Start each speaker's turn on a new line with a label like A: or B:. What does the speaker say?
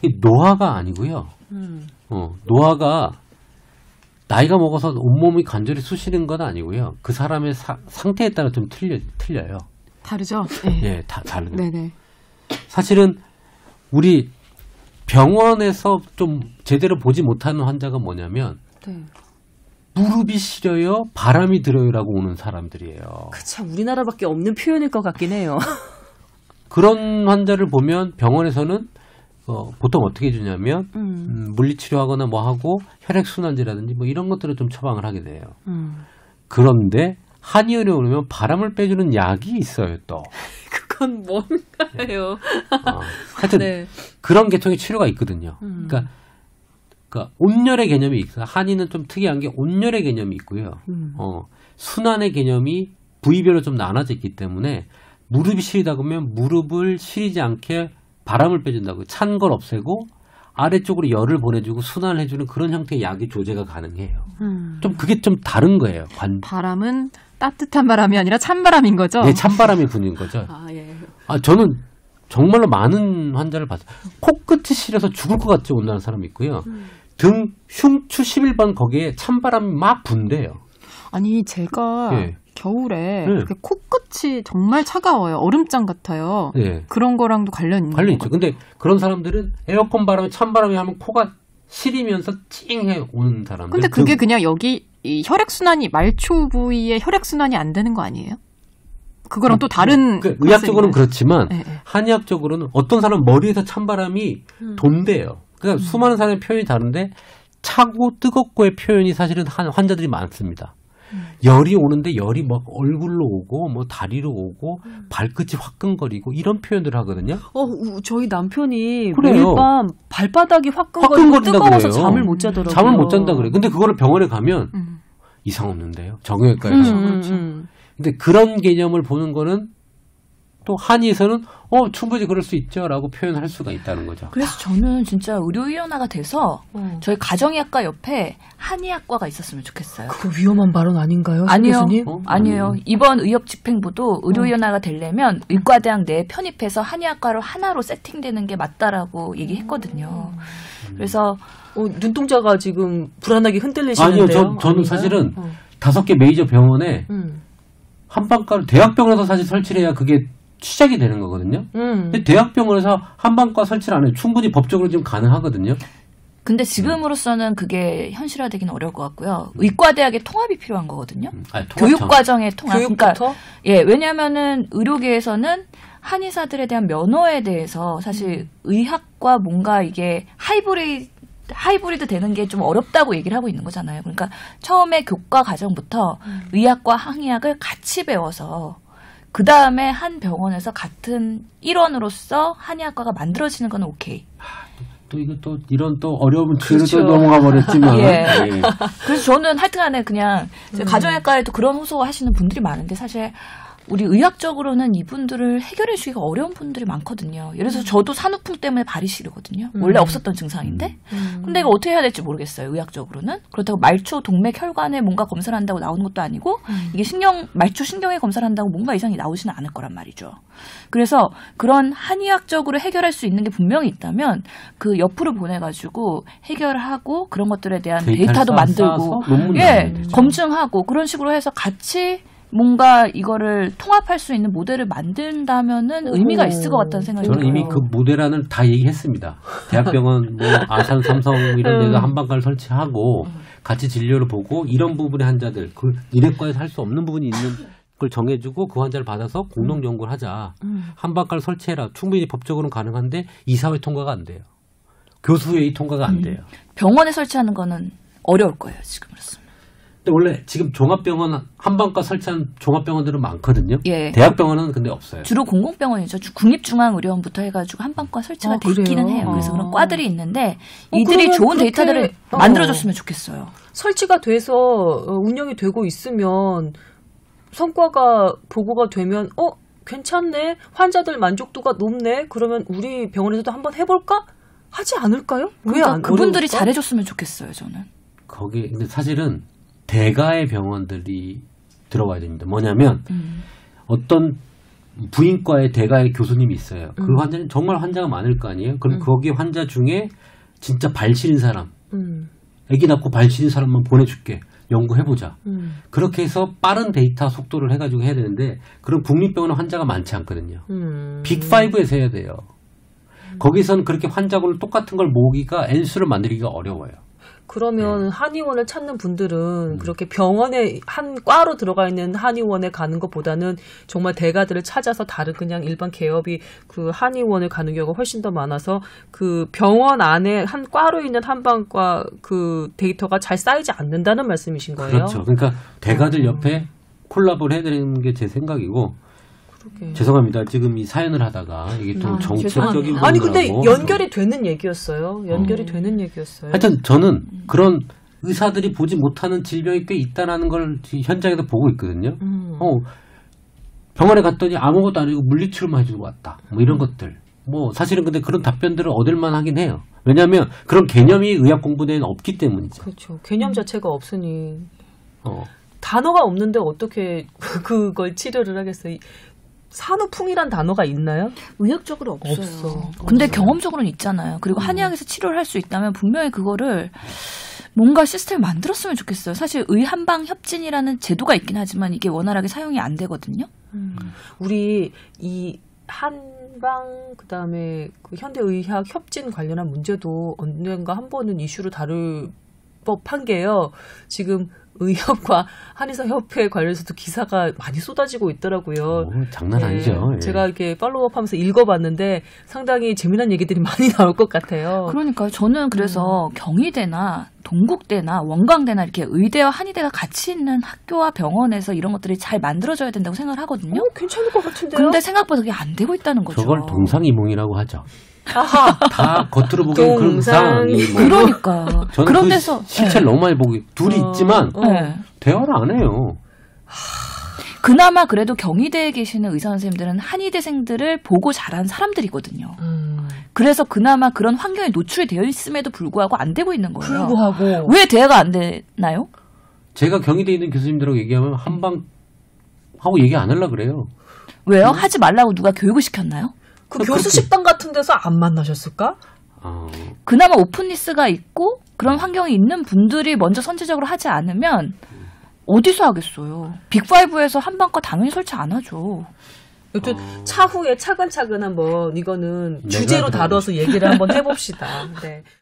A: 이 노화가 아니고요. 노화가 나이가 먹어서 온몸이 관절이 쑤시는 건 아니고요. 그 사람의 상태에 따라 좀 틀려요.
B: 다르죠?
A: 네, 다르죠.
B: 네네.
A: 사실은 우리 병원에서 좀 제대로 보지 못하는 환자가 뭐냐면
B: 네.
A: 무릎이 시려요, 바람이 들어요라고 오는 사람들이에요.
C: 그 참 우리나라밖에 없는 표현일 것 같긴 해요.
A: 그런 환자를 보면 병원에서는 보통 어떻게 해주냐면 물리치료하거나 뭐 하고 혈액순환제라든지 뭐 이런 것들을 좀 처방을 하게 돼요. 그런데 한의원에 오면 바람을 빼주는 약이 있어요 또.
C: 그건 뭔가요?
A: 하여튼
C: 네.
A: 그런 계통의 치료가 있거든요. 그러니까 온열의 개념이 있어요. 한의는 좀 특이한 게 온열의 개념이 있고요. 순환의 개념이 부위별로 좀 나눠져 있기 때문에 무릎이 시리다 그러면 무릎을 시리지 않게 바람을 빼준다고 찬 걸 없애고 아래쪽으로 열을 보내주고 순환을 해주는 그런 형태의 약이 조제가 가능해요. 좀 그게 좀 다른 거예요.
B: 바람은 따뜻한 바람이 아니라 찬바람인 거죠?
A: 네, 찬바람이 부는 거죠.
C: 예.
A: 저는 정말로 많은 환자를 봤어요. 코끝이 시려서 죽을 것 같이 온다는 사람이 있고요. 등 흉추 11번 거기에 찬바람이 막 분대요.
B: 아니 제가
A: 네.
B: 겨울에 그렇게 코끝이 정말 차가워요. 얼음장 같아요.
A: 네.
B: 그런 거랑도 관련
A: 있죠. 근데 그런 사람들은 에어컨 바람에 찬바람이 하면 코가 시리면서 찡해 오는 사람들.
B: 근데 그게 그냥 여기 이 혈액순환이 말초 부위에 혈액순환이 안 되는 거 아니에요? 그거랑 또 다른
A: 의학적으로는 그렇지만
B: 네.
A: 한의학적으로는 어떤 사람 머리에서 찬바람이 돈대요. 그러니까 수많은 사람의 표현이 다른데 차고 뜨겁고의 표현이 사실은 환자들이 많습니다. 열이 오는데 열이 막 얼굴로 오고 뭐 다리로 오고 발끝이 화끈거리고 이런 표현들을 하거든요.
C: 저희 남편이
A: 그래요.
C: 매일 밤 발바닥이 화끈거리고 뜨거워서 잠을 못 자더라고요.
A: 잠을 못 잔다 그래요. 근데 그거를 병원에 가면 이상 없는데요. 정형외과에 가서. 근데 그런 개념을 보는 거는 또 한의에서는 충분히 그럴 수 있죠라고 표현할 수가 있다는 거죠.
D: 그래서 저는 진짜 의료위원회가 돼서 저희 가정의학과 옆에 한의학과가 있었으면 좋겠어요.
C: 그거 위험한 발언 아닌가요?
D: 아니요.
C: 교수님?
D: 아니에요. 이번 의협집행부도 의료위원회가 되려면 의과대학 내에 편입해서 한의학과로 하나로 세팅되는 게 맞다라고 얘기했거든요. 그래서
C: 눈동자가 지금 불안하게 흔들리시는데요.
A: 아니요. 저는 사실은 5개 메이저 병원에 한방과를 대학병원에서 사실 설치를 해야 그게 시작이 되는 거거든요. 근데 대학병원에서 한방과 설치를 안 해요. 충분히 법적으로 지금 가능하거든요.
D: 근데 지금으로서는 그게 현실화되기는 어려울 것 같고요. 의과대학의 통합이 필요한 거거든요. 교육과정의 통합.
C: 교육부터?
D: 그러니까, 왜냐하면은 의료계에서는 한의사들에 대한 면허에 대해서 사실 의학과 뭔가 이게 하이브리드 되는 게 좀 어렵다고 얘기를 하고 있는 거잖아요. 그러니까 처음에 교과 과정부터 의학과 항의학을 같이 배워서 그 다음에 한 병원에서 같은 일원으로서 한의학과가 만들어지는 건 오케이.
A: 또 이거 또 이런 또 어려운 주제로 또 넘어가 버렸지만.
D: 예. 그래서 저는 하여튼간에 그냥 가정의학과에도 그런 호소 하시는 분들이 많은데 사실 우리 의학적으로는 이분들을 해결해 주기가 어려운 분들이 많거든요. 예를 들어서 저도 산후풍 때문에 발이 시리거든요. 원래 없었던 증상인데. 근데 이거 어떻게 해야 될지 모르겠어요. 의학적으로는. 그렇다고 말초, 동맥, 혈관에 뭔가 검사를 한다고 나오는 것도 아니고 이게 말초 신경에 검사를 한다고 뭔가 이상이 나오지는 않을 거란 말이죠. 그래서 그런 한의학적으로 해결할 수 있는 게 분명히 있다면 그 옆으로 보내가지고 해결하고 그런 것들에 대한 데이터도 만들고 검증하고 그런 식으로 해서 같이 뭔가 이거를 통합할 수 있는 모델을 만든다면은 의미가 있을 것 같다는 생각이 들어요.
A: 저는 이미 그 모델안을 다 얘기했습니다. 대학병원, 아산, 삼성 이런 데서 한방과를 설치하고 같이 진료를 보고 이런 부분의 환자들, 그 이래과에서 할 수 없는 부분이 있는 걸 정해주고 그 환자를 받아서 공동 연구를 하자. 한방과를 설치해라. 충분히 법적으로는 가능한데 이사회 통과가 안 돼요. 교수회의 통과가 안 돼요.
D: 병원에 설치하는 거는 어려울 거예요. 지금으로서는.
A: 근데 원래 지금 종합병원 한방과 설치한 종합병원들은 많거든요.
D: 예.
A: 대학병원은 근데 없어요.
D: 주로 공공병원이죠. 국립중앙의료원부터 해가지고 한방과 설치가 돼 있기는 해요. 그래서 그런 과들이 있는데 이들이 좋은 데이터들을 만들어줬으면 좋겠어요.
C: 설치가 돼서 운영이 되고 있으면 성과가 보고가 되면 괜찮네. 환자들 만족도가 높네. 그러면 우리 병원에서도 한번 해볼까? 하지 않을까요?
D: 그러니까 그분들이 잘해줬으면 좋겠어요. 저는.
A: 거기 근데 사실은 대가의 병원들이 들어가야 됩니다. 뭐냐면 어떤 부인과의 대가의 교수님이 있어요. 그 환자는 정말 환자가 많을 거 아니에요. 그럼 거기 환자 중에 진짜 발실인 사람, 아기 낳고 발실인 사람만 보내줄게. 연구해보자. 그렇게 해서 빠른 데이터 속도를 해가지고 해야 되는데 그런 국립병원은 환자가 많지 않거든요. 빅5에서 해야 돼요. 거기서는 그렇게 환자군을 똑같은 걸 모으기가 N수를 만들기가 어려워요.
C: 그러면 한의원을 찾는 분들은 그렇게 병원에 한 과로 들어가 있는 한의원에 가는 것보다는 정말 대가들을 찾아서 다른 그냥 일반 개업이 그 한의원을 가는 경우가 훨씬 더 많아서 그 병원 안에 한 과로 있는 한방과 그 데이터가 잘 쌓이지 않는다는 말씀이신 거예요?
A: 그렇죠. 그러니까 대가들 옆에 콜라보를 해드리는 게 제 생각이고
C: 그러게.
A: 죄송합니다. 지금 이 사연을 하다가 이게 또 정책적인
C: 아니 근데
A: 부분하고
C: 연결이 되는 얘기였어요. 연결이 되는 얘기였어요.
A: 하여튼 저는 그런 의사들이 보지 못하는 질병이 꽤 있다는 걸 현장에서 보고 있거든요. 병원에 갔더니 아무것도 아니고 물리치료만 해주고 왔다. 뭐 이런 것들. 뭐 사실은 근데 그런 답변들을 얻을만 하긴 해요. 왜냐하면 그런 개념이 의학 공부대에는 없기 때문이죠.
C: 그렇죠. 개념 자체가 없으니 단어가 없는데 어떻게 그걸 치료를 하겠어요? 산후풍이란 단어가 있나요?
D: 의학적으로 없어요.
C: 없어.
D: 근데 경험적으로는 있잖아요. 그리고 한의학에서 치료를 할 수 있다면 분명히 그거를 뭔가 시스템을 만들었으면 좋겠어요. 사실 의한방협진이라는 제도가 있긴 하지만 이게 원활하게 사용이 안 되거든요.
C: 우리 이 한방 그다음에 그 현대의학 협진 관련한 문제도 언젠가 한 번은 이슈로 다룰 법한 게요. 지금 의협과 한의사협회 관련해서도 기사가 많이 쏟아지고 있더라고요.
A: 장난 아니죠. 예.
C: 제가 이렇게 팔로우업하면서 읽어봤는데 상당히 재미난 얘기들이 많이 나올 것 같아요.
D: 그러니까요. 저는 그래서 경희대나 동국대나 원광대나 이렇게 의대와 한의대가 같이 있는 학교와 병원에서 이런 것들이 잘 만들어져야 된다고 생각을 하거든요.
C: 괜찮을 것 같은데요?
D: 근데 생각보다 그게 안 되고 있다는 거죠.
A: 저걸 동상이몽이라고 하죠.
C: 아하.
A: 다 겉으로 보기엔 동상이몽.
D: 그러니까.
A: 저는
D: 그런
A: 그
D: 데서
A: 실체를 너무 많이 보기 둘이 있지만
D: 네.
A: 대화를 안 해요.
D: 그나마 그래도 경희대에 계시는 의사 선생님들은 한의대생들을 보고 자란 사람들이거든요. 그래서 그나마 그런 환경에 노출이 되어 있음에도 불구하고 안 되고 있는 거예요. 왜 대화가 안 되나요?
A: 제가 경희대에 있는 교수님들하고 얘기하면 한방 하고 얘기 안 하려고 그래요.
D: 왜요? 하지 말라고 누가 교육을 시켰나요?
C: 그 교수 식당 같은 데서 안 만나셨을까?
D: 그나마 오픈리스가 있고 그런 환경이 있는 분들이 먼저 선제적으로 하지 않으면 어디서 하겠어요. 빅5에서 한방과 당연히 설치 안 하죠.
C: 여튼 차후에 차근차근 한번 이거는 주제로 다뤄서 얘기를 한번 해봅시다. 네.